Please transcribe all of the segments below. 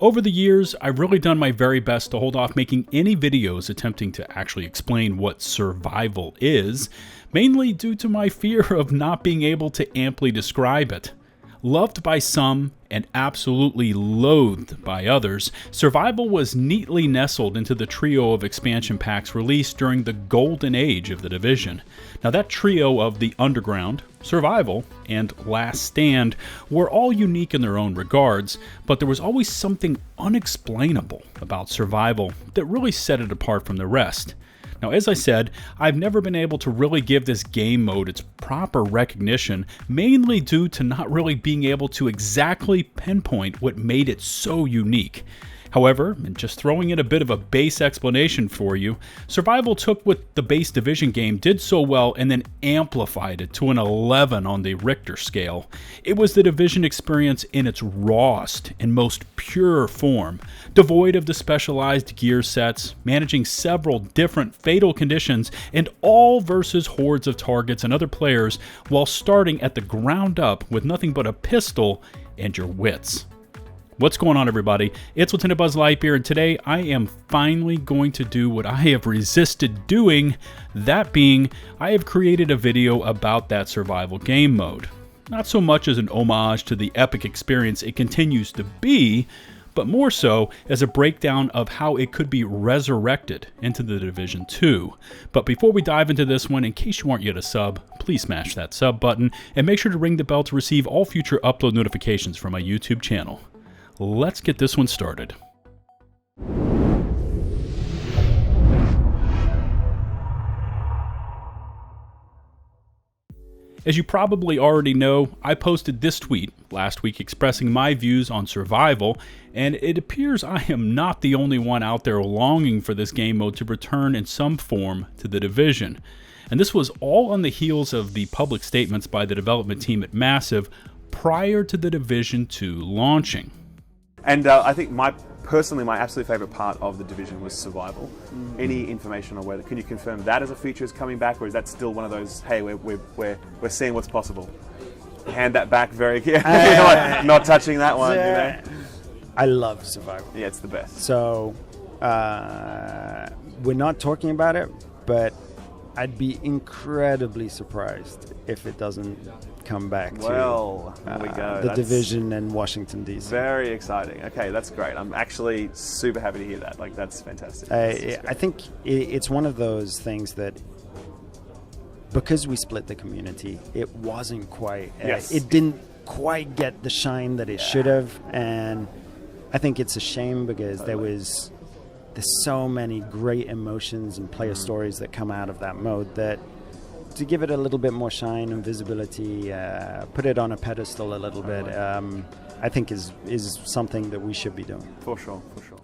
Over the years, I've really done my very best to hold off making any videos attempting to actually explain what survival is, mainly due to my fear of not being able to amply describe it. Loved by some and absolutely loathed by others, Survival was neatly nestled into the trio of expansion packs released during the golden age of the division. Now that trio of the Underground, Survival, and Last Stand were all unique in their own regards, but there was always something unexplainable about Survival that really set it apart from the rest. Now, as I said, I've never been able to really give this game mode its proper recognition, mainly due to not really being able to exactly pinpoint what made it so unique. However, and just throwing in a bit of a base explanation for you, Survival took what the base Division game did so well and then amplified it to an 11 on the Richter scale. It was the Division experience in its rawest and most pure form, devoid of the specialized gear sets, managing several different fatal conditions, and all versus hordes of targets and other players while starting at the ground up with nothing but a pistol and your wits. What's going on, everybody? It's LtBuzzLitebeer, and today I am finally going to do what I have resisted doing, that being, I have created a video about that survival game mode. Not so much as an homage to the epic experience it continues to be, but more so as a breakdown of how it could be resurrected into the Division 2. But before we dive into this one, in case you aren't yet a sub, please smash that sub button, and make sure to ring the bell to receive all future upload notifications from my YouTube channel. Let's get this one started. As you probably already know, I posted this tweet last week expressing my views on Survival, and it appears I am not the only one out there longing for this game mode to return in some form to the Division. And this was all on the heels of the public statements by the development team at Massive prior to the Division 2 launching. And I think personally my absolute favorite part of the Division was Survival. Any information on whether, can you confirm that as a feature is coming back, or is that still one of those, hey, we're seeing what's possible? Hand that back very carefully, not touching that one. You know? I love Survival. Yeah, it's the best. So we're not talking about it, but I'd be incredibly surprised if it doesn't come back to there we go. The Division and Washington, D.C. Very exciting. Okay, that's great. I'm actually super happy to hear that. Like, that's fantastic. I think it's one of those things that, because we split the community, it wasn't quite, it didn't quite get the shine that it should have, and I think it's a shame because there's so many great emotions and player stories that come out of that mode that to give it a little bit more shine and visibility, put it on a pedestal a little bit, I think is something that we should be doing. For sure, for sure.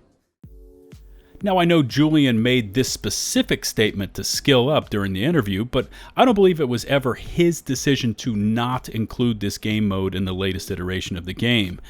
Now, I know Julian made this specific statement to Skill Up during the interview, but I don't believe it was ever his decision to not include this game mode in the latest iteration of the game.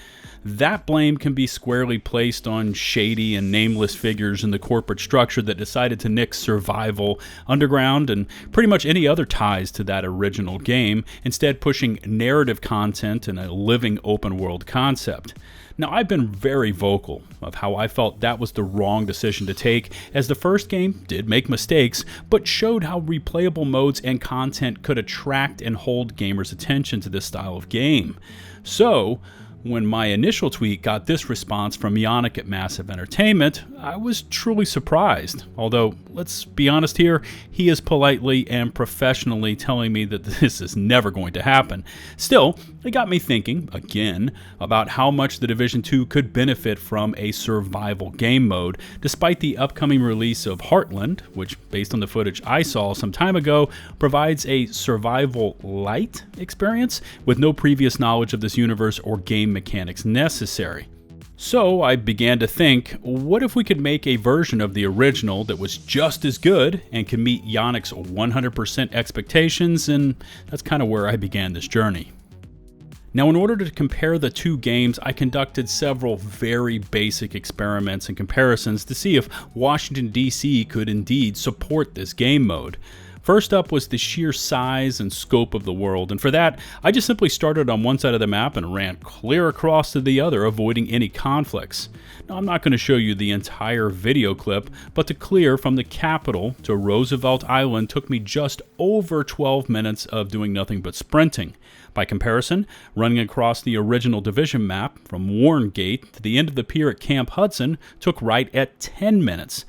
That blame can be squarely placed on shady and nameless figures in the corporate structure that decided to nix Survival, Underground, and pretty much any other ties to that original game, instead pushing narrative content and a living open world concept. Now, I've been very vocal of how I felt that was the wrong decision to take, as the first game did make mistakes, but showed how replayable modes and content could attract and hold gamers' attention to this style of game. So, when my initial tweet got this response from Yannick at Massive Entertainment, I was truly surprised. Although, let's be honest here, he is politely and professionally telling me that this is never going to happen. Still, it got me thinking, again, about how much the Division 2 could benefit from a survival game mode, despite the upcoming release of Heartland, which, based on the footage I saw some time ago, provides a survival light experience with no previous knowledge of this universe or game mechanics necessary. So I began to think, what if we could make a version of the original that was just as good and can meet Yannick's 100% expectations, and that's kind of where I began this journey. Now, in order to compare the two games, I conducted several very basic experiments and comparisons to see if Washington, D.C. could indeed support this game mode. First up was the sheer size and scope of the world, and for that, I just simply started on one side of the map and ran clear across to the other, avoiding any conflicts. Now, I'm not going to show you the entire video clip, but to clear from the capital to Roosevelt Island took me just over 12 minutes of doing nothing but sprinting. By comparison, running across the original Division map from Warrengate to the end of the pier at Camp Hudson took right at 10 minutes.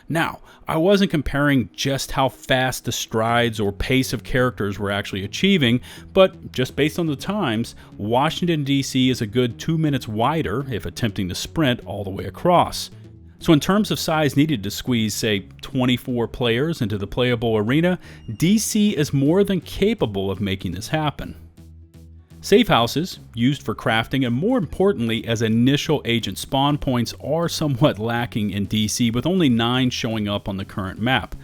Now, I wasn't comparing just how fast the strides or pace of characters were actually achieving, but just based on the times, Washington, D.C. is a good 2 minutes wider if attempting to sprint all the way across. So in terms of size needed to squeeze, say, 24 players into the playable arena, D.C. is more than capable of making this happen. Safe houses, used for crafting and more importantly as initial agent spawn points, are somewhat lacking in DC, with only 9 showing up on the current map.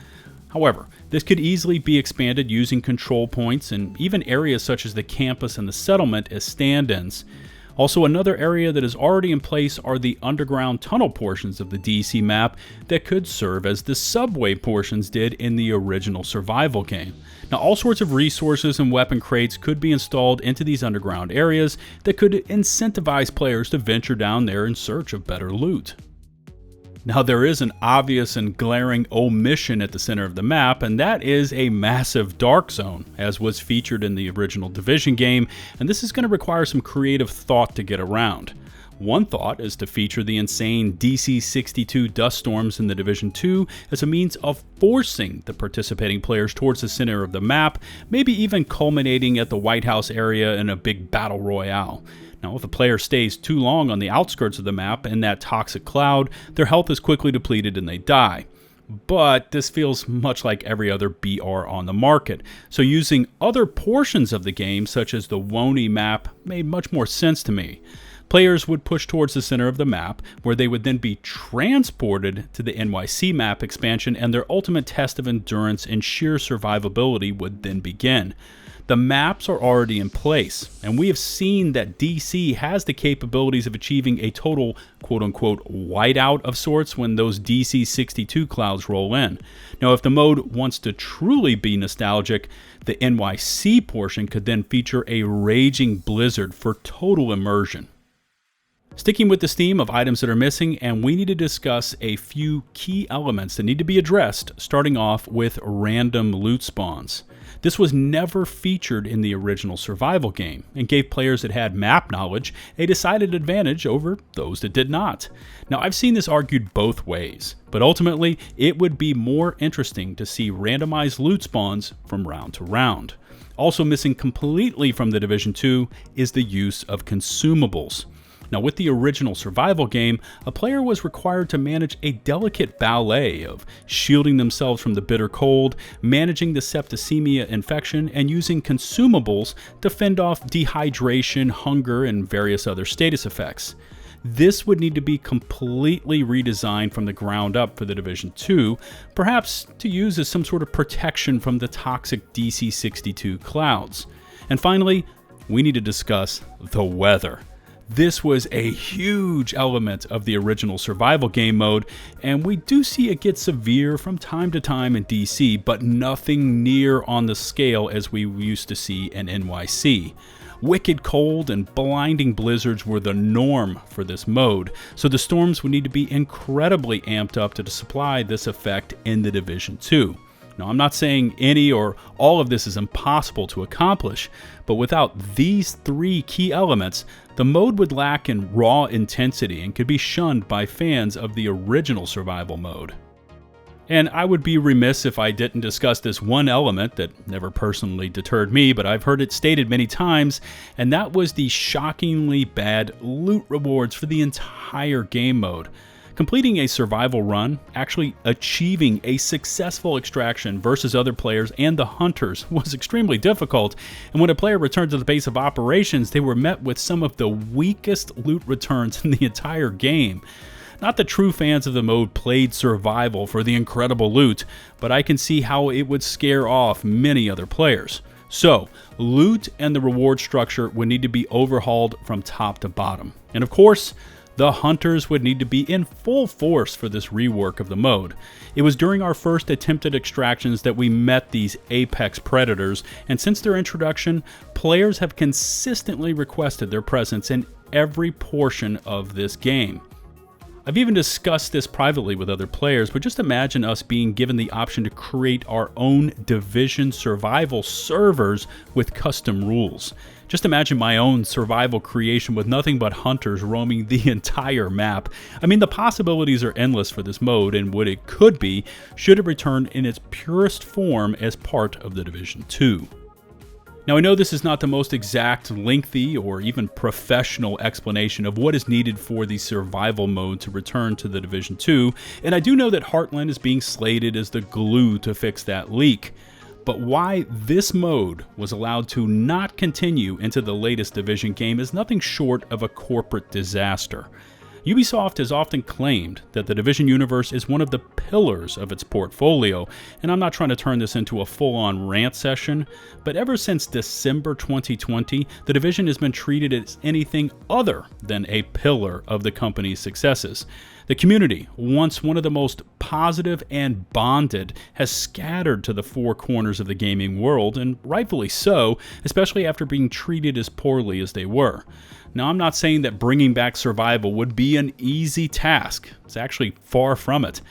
However, this could easily be expanded using control points and even areas such as the campus and the settlement as stand-ins. Also, another area that is already in place are the underground tunnel portions of the DC map that could serve as the subway portions did in the original survival game. Now, all sorts of resources and weapon crates could be installed into these underground areas that could incentivize players to venture down there in search of better loot. Now, there is an obvious and glaring omission at the center of the map, and that is a massive dark zone, as was featured in the original Division game, and this is going to require some creative thought to get around. One thought is to feature the insane DC-62 dust storms in the Division 2 as a means of forcing the participating players towards the center of the map, maybe even culminating at the White House area in a big battle royale. Now, if a player stays too long on the outskirts of the map in that toxic cloud, their health is quickly depleted and they die. But this feels much like every other BR on the market, so using other portions of the game, such as the Woney map, made much more sense to me. Players would push towards the center of the map, where they would then be transported to the NYC map expansion, and their ultimate test of endurance and sheer survivability would then begin. The maps are already in place, and we have seen that DC has the capabilities of achieving a total quote-unquote whiteout of sorts when those DC-62 clouds roll in. Now, if the mode wants to truly be nostalgic, the NYC portion could then feature a raging blizzard for total immersion. Sticking with this theme of items that are missing, and we need to discuss a few key elements that need to be addressed, starting off with random loot spawns. This was never featured in the original survival game, and gave players that had map knowledge a decided advantage over those that did not. Now, I've seen this argued both ways, but ultimately it would be more interesting to see randomized loot spawns from round to round. Also missing completely from the Division 2 is the use of consumables. Now, with the original survival game, a player was required to manage a delicate ballet of shielding themselves from the bitter cold, managing the septicemia infection, and using consumables to fend off dehydration, hunger, and various other status effects. This would need to be completely redesigned from the ground up for the Division 2, perhaps to use as some sort of protection from the toxic DC-62 clouds. And finally, we need to discuss the weather. This was a huge element of the original survival game mode, and we do see it get severe from time to time in DC, but nothing near on the scale as we used to see in NYC. Wicked cold and blinding blizzards were the norm for this mode, so the storms would need to be incredibly amped up to supply this effect in the Division 2. Now, I'm not saying any or all of this is impossible to accomplish, but without these 3 key elements, the mode would lack in raw intensity and could be shunned by fans of the original survival mode. And I would be remiss if I didn't discuss this one element that never personally deterred me, but I've heard it stated many times, and that was the shockingly bad loot rewards for the entire game mode. Completing a survival run, actually achieving a successful extraction versus other players and the hunters was extremely difficult, and when a player returned to the base of operations, they were met with some of the weakest loot returns in the entire game. Not that true fans of the mode played survival for the incredible loot, but I can see how it would scare off many other players. So, loot and the reward structure would need to be overhauled from top to bottom. And of course, The hunters would need to be in full force for this rework of the mode. It was during our first attempted extractions that we met these apex predators, and since their introduction, players have consistently requested their presence in every portion of this game. I've even discussed this privately with other players, but just imagine us being given the option to create our own Division survival servers with custom rules. Just imagine my own survival creation with nothing but hunters roaming the entire map. I mean, the possibilities are endless for this mode and what it could be should it return in its purest form as part of the Division 2. Now, I know this is not the most exact, lengthy, or even professional explanation of what is needed for the survival mode to return to the Division 2, and I do know that Heartland is being slated as the glue to fix that leak. But why this mode was allowed to not continue into the latest Division game is nothing short of a corporate disaster. Ubisoft has often claimed that the Division universe is one of the pillars of its portfolio, and I'm not trying to turn this into a full-on rant session, but ever since December 2020, the Division has been treated as anything other than a pillar of the company's successes. The community, once one of the most positive and bonded, has scattered to the four corners of the gaming world, and rightfully so, especially after being treated as poorly as they were. Now, I'm not saying that bringing back survival would be an easy task. It's actually far from it.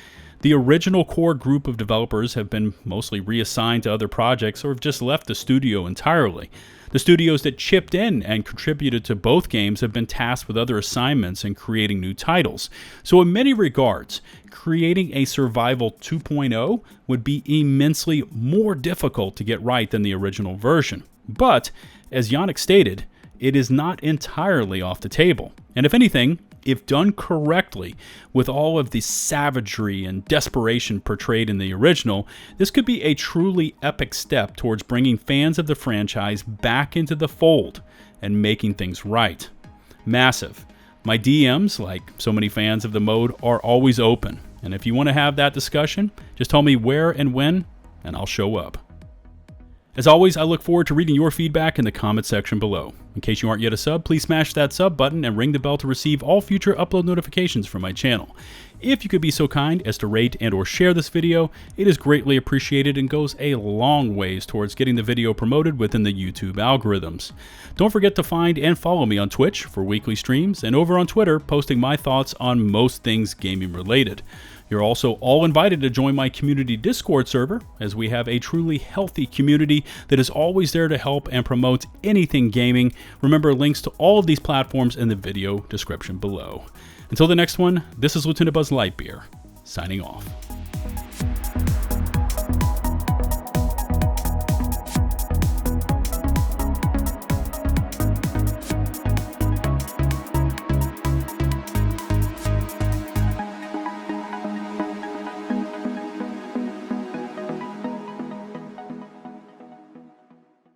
The original core group of developers have been mostly reassigned to other projects or have just left the studio entirely. The studios that chipped in and contributed to both games have been tasked with other assignments and creating new titles. So in many regards, creating a Survival 2.0 would be immensely more difficult to get right than the original version. But, as Yannick stated, it is not entirely off the table. And if anything, if done correctly, with all of the savagery and desperation portrayed in the original, this could be a truly epic step towards bringing fans of the franchise back into the fold and making things right. Massive. My DMs, like so many fans of the mode, are always open. And if you want to have that discussion, just tell me where and when, and I'll show up. As always, I look forward to reading your feedback in the comment section below. In case you aren't yet a sub, please smash that sub button and ring the bell to receive all future upload notifications from my channel. If you could be so kind as to rate and or share this video, it is greatly appreciated and goes a long ways towards getting the video promoted within the YouTube algorithms. Don't forget to find and follow me on Twitch for weekly streams and over on Twitter posting my thoughts on most things gaming related. You're also all invited to join my community Discord server, as we have a truly healthy community that is always there to help and promote anything gaming. Remember, links to all of these platforms in the video description below. Until the next one, this is LtBuzzLitebeer, signing off.